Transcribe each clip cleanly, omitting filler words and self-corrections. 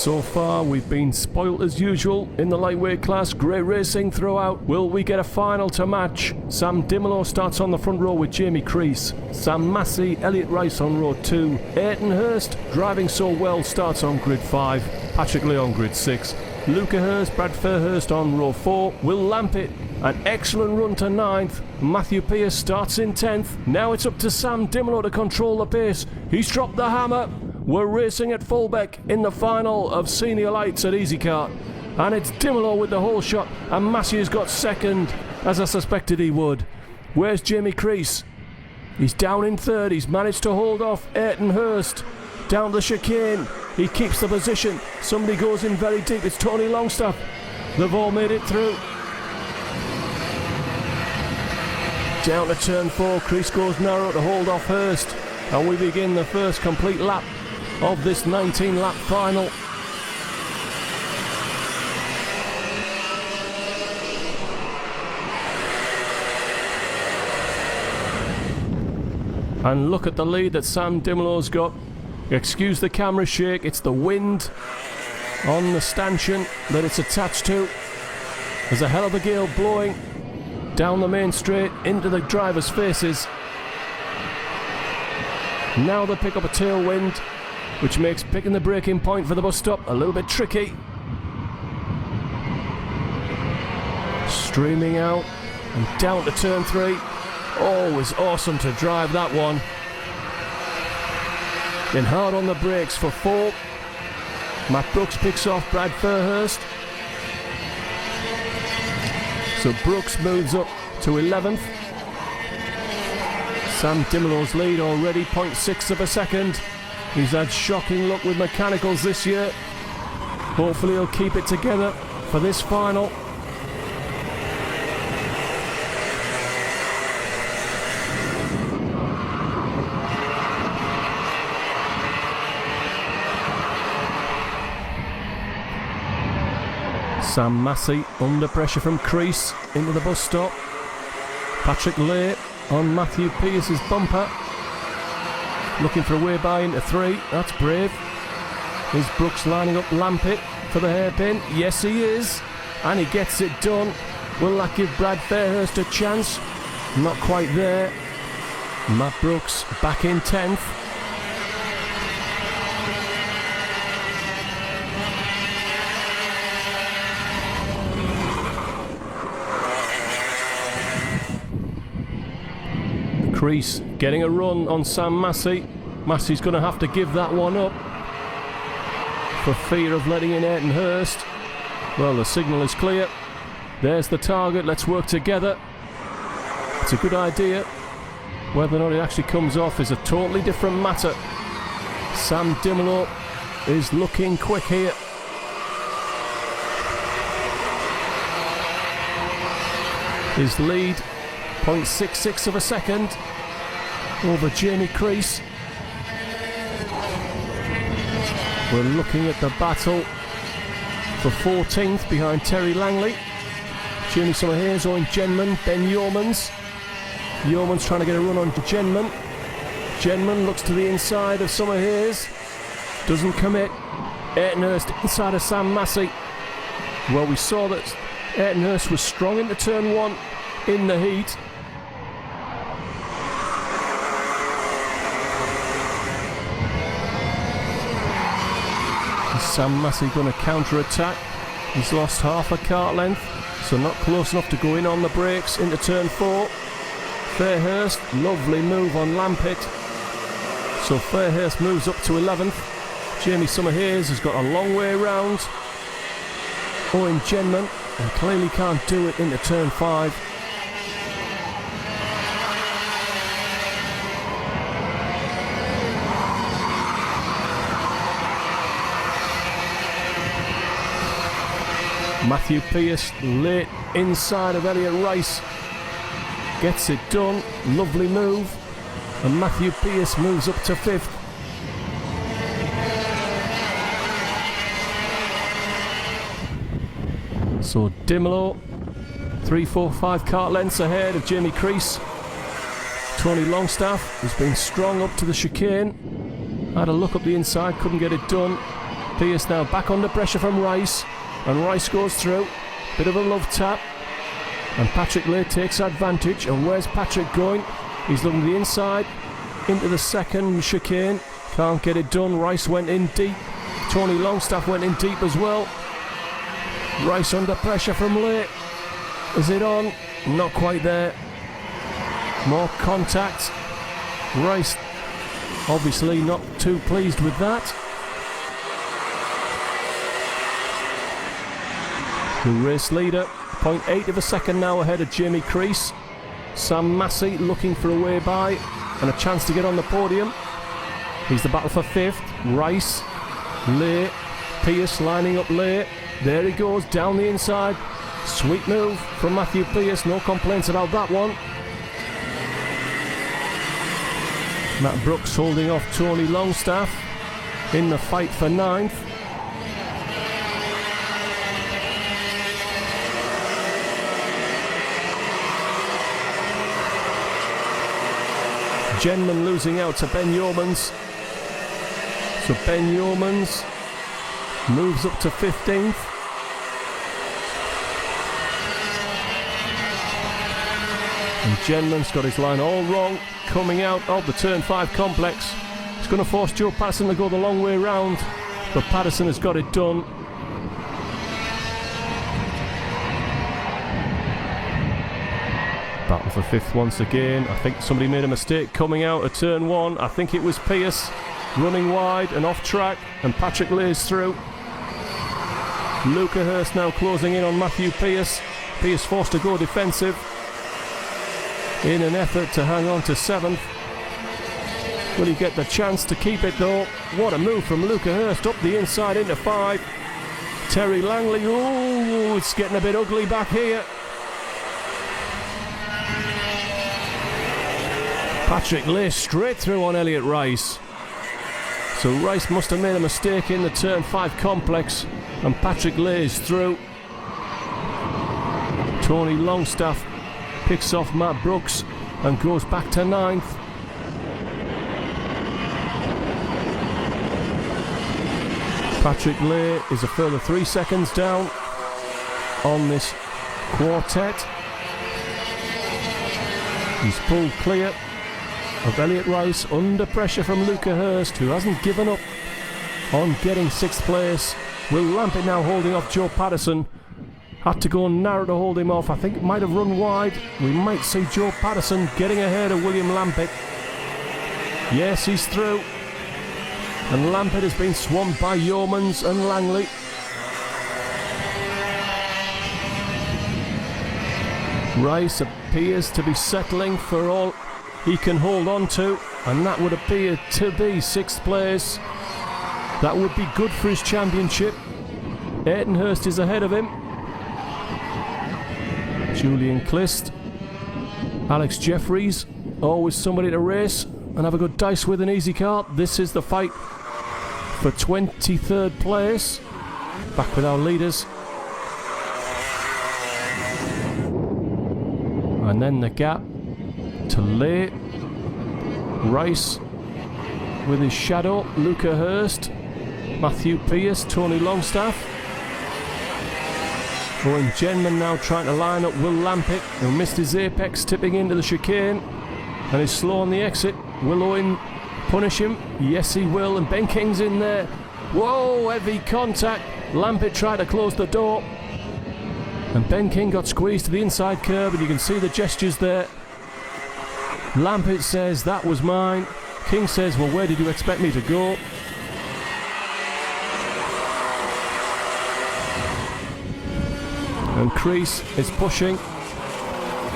So far, we've been spoilt as usual in the lightweight class. Great racing throughout. Will we get a final to match? Sam Dimolo starts on the front row with Jamie Crease. Sam Massey, Elliot Rice on row 2. Ayrton Hurst, driving so well, starts on grid 5. Patrick Lee on grid 6. Luca Hurst, Brad Fairhurst on row 4. Will Lampett, an excellent run to 9th. Matthew Pearce starts in 10th. Now it's up to Sam Dimolo to control the pace. He's dropped the hammer. We're racing at Fulbeck in the final of Senior Lights at Easykart. And it's Dimolo with the whole shot, and Massey has got second, as I suspected he would. Where's Jamie Crease? He's down in third. He's managed to hold off Ayrton Hurst. Down the chicane. He keeps the position. Somebody goes in very deep. It's Tony Longstaff. They've all made it through. Down to turn 4. Crease goes narrow to hold off Hurst. And we begin the first complete lap of this 19-lap final. And look at the lead that Sam Dimolo's got. Excuse the camera shake, it's the wind on the stanchion that it's attached to. There's a hell of a gale blowing down the main straight into the drivers' faces. Now they pick up a tailwind, which makes picking the braking point for the bus stop a little bit tricky. Streaming out and down to turn 3. Always awesome to drive that one. Then hard on the brakes for 4. Matt Brooks picks off Brad Fairhurst. So Brooks moves up to 11th. Sam Dimolo's lead already 0.6 of a second. He's had shocking luck with mechanicals this year. Hopefully he'll keep it together for this final. Sam Massey under pressure from Crease into the bus stop. Patrick Lee on Matthew Pearce's bumper. Looking for a way by into 3. That's brave. Is Brooks lining up Lampett for the hairpin? Yes, he is. And he gets it done. Will that give Brad Fairhurst a chance? Not quite there. Matt Brooks back in 10th. Crease getting a run on Sam Massey. Massey's going to have to give that one up for fear of letting in Ayrton Hurst. Well, the signal is clear. There's the target. Let's work together. It's a good idea. Whether or not it actually comes off is a totally different matter. Sam Dimolo is looking quick here. His lead 0.66 of a second over Jamie Crease. We're looking at the battle for 14th behind Terry Langley. Jamie Summerhayes on Genman, Ben Yeomans. Yeomans trying to get a run on Genman. Genman looks to the inside of Summerhayes. Doesn't commit. Ayrton Hurst inside of Sam Massey. Well, we saw that Ayrton Hurst was strong into turn 1 in the heat. Is Sam Massey going to counter-attack? He's lost half a kart length, so not close enough to go in on the brakes into turn 4. Fairhurst, lovely move on Lampett. So Fairhurst moves up to 11th. Jamie Summerhayes has got a long way round. Owen Genman, and clearly can't do it into turn 5. Matthew Pearce late inside of Elliot Rice. Gets it done. Lovely move. And Matthew Pearce moves up to 5th. So Dimolo 3, 4, 5 kart lengths ahead of Jamie Crease. Tony Longstaff has been strong up to the chicane. Had a look up the inside, couldn't get it done. Pierce now back under pressure from Rice, and Rice goes through. Bit of a love tap, and Patrick Lay takes advantage. And where's Patrick going? He's looking to the inside, into the second chicane. Can't get it done. Rice went in deep. Tony Longstaff went in deep as well. Rice under pressure from Lay. Is it on? Not quite there. More contact. Rice obviously not too pleased with that. The race leader, 0.8 of a second now ahead of Jamie Crease. Sam Massey looking for a way by and a chance to get on the podium. He's the battle for 5th. Rice, Lay, Pierce lining up Lay. There he goes, down the inside. Sweet move from Matthew Pierce, no complaints about that one. Matt Brooks holding off Tony Longstaff in the fight for 9th. Genman losing out to Ben Yeomans. So Ben Yeomans moves up to 15th. And Genman's got his line all wrong, coming out of the turn 5 complex. It's going to force Joe Patterson to go the long way round, but Patterson has got it done. Battle for 5th once again. I think somebody made a mistake coming out of turn 1. I think it was Pierce running wide and off track, and Patrick Lay's through. Luca Hurst now closing in on Matthew Pierce. Pierce forced to go defensive in an effort to hang on to 7th. Will he get the chance to keep it though? What a move from Luca Hurst up the inside into 5. Terry Langley, oh, it's getting a bit ugly back here. Patrick Lay straight through on Elliot Rice. So Rice must have made a mistake in the turn 5 complex, and Patrick Lay is through. Tony Longstaff picks off Matt Brooks and goes back to 9th. Patrick Lay is a further 3 seconds down on this quartet. He's pulled clear of Elliot Rice, under pressure from Luca Hurst, who hasn't given up on getting 6th place. Will Lampett now holding off Joe Patterson. Had to go narrow to hold him off. I think it might have run wide. We might see Joe Patterson getting ahead of William Lampett. Yes, he's through. And Lampett has been swamped by Yeomans and Langley. Rice appears to be settling for all he can hold on to, and that would appear to be 6th place. That would be good for his championship. Ayrton Hurst is ahead of him. Julian Clist, Alex Jeffries, always somebody to race and have a good dice with an Easykart. This is the fight for 23rd place. Back with our leaders. And then the gap to Lay. Rice with his shadow, Luca Hurst, Matthew Pierce, Tony Longstaff. Owen Genman now trying to line up Will Lampett, who missed his apex, tipping into the chicane and is slow on the exit. Will Owen punish him? Yes, he will. And Ben King's in there. Whoa, heavy contact. Lampett tried to close the door, and Ben King got squeezed to the inside curb, and you can see the gestures there. Lampett says, that was mine. King says, well, where did you expect me to go? And Crease is pushing,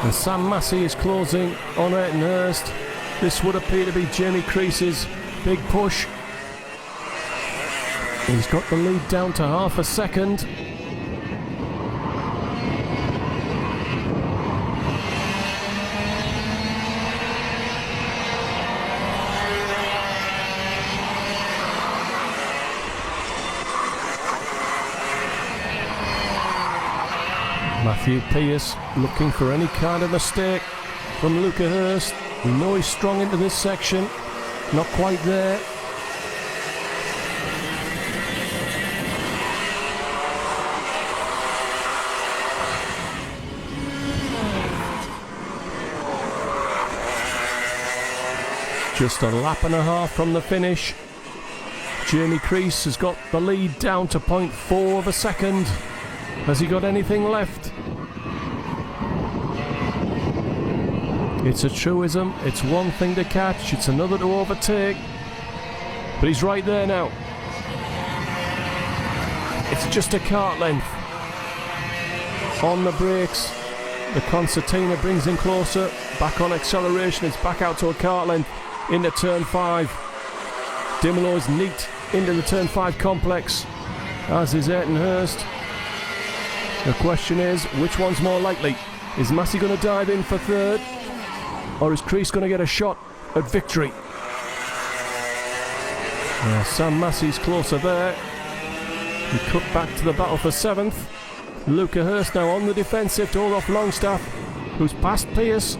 and Sam Massey is closing on Ayrton Hurst. This would appear to be Jamie Crease's big push. He's got the lead down to half a second. Matthew Pierce looking for any kind of mistake from Luca Hurst. We know he's strong into this section. Not quite there. Just a lap and a half from the finish. Jamie Crease has got the lead down to 0.4 of a second. Has he got anything left? It's a truism. It's one thing to catch, it's another to overtake. But he's right there now. It's just a kart length. On the brakes, the concertina brings him closer. Back on acceleration, it's back out to a kart length into turn 5. Dimolo's neat into the turn 5 complex, as is Hurst. The question is, which one's more likely? Is Massey going to dive in for third? Or is Crease going to get a shot at victory? Sam Massey's closer there. He cut back to the battle for 7th. Luca Hurst now on the defensive to hold off Longstaff, who's past Pierce.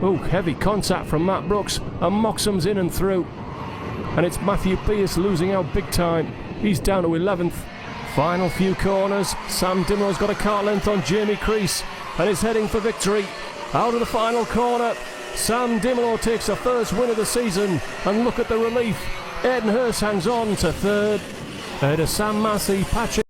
Oh, heavy contact from Matt Brooks, and Moxham's in and through. And it's Matthew Pierce losing out big time. He's down to 11th. Final few corners. Sam Dimmo's got a kart length on Jamie Crease and is heading for victory. Out of the final corner, Sam Dimolo takes the first win of the season, and look at the relief. Hurst hangs on to third. Ahead of Sam Massey, Patrick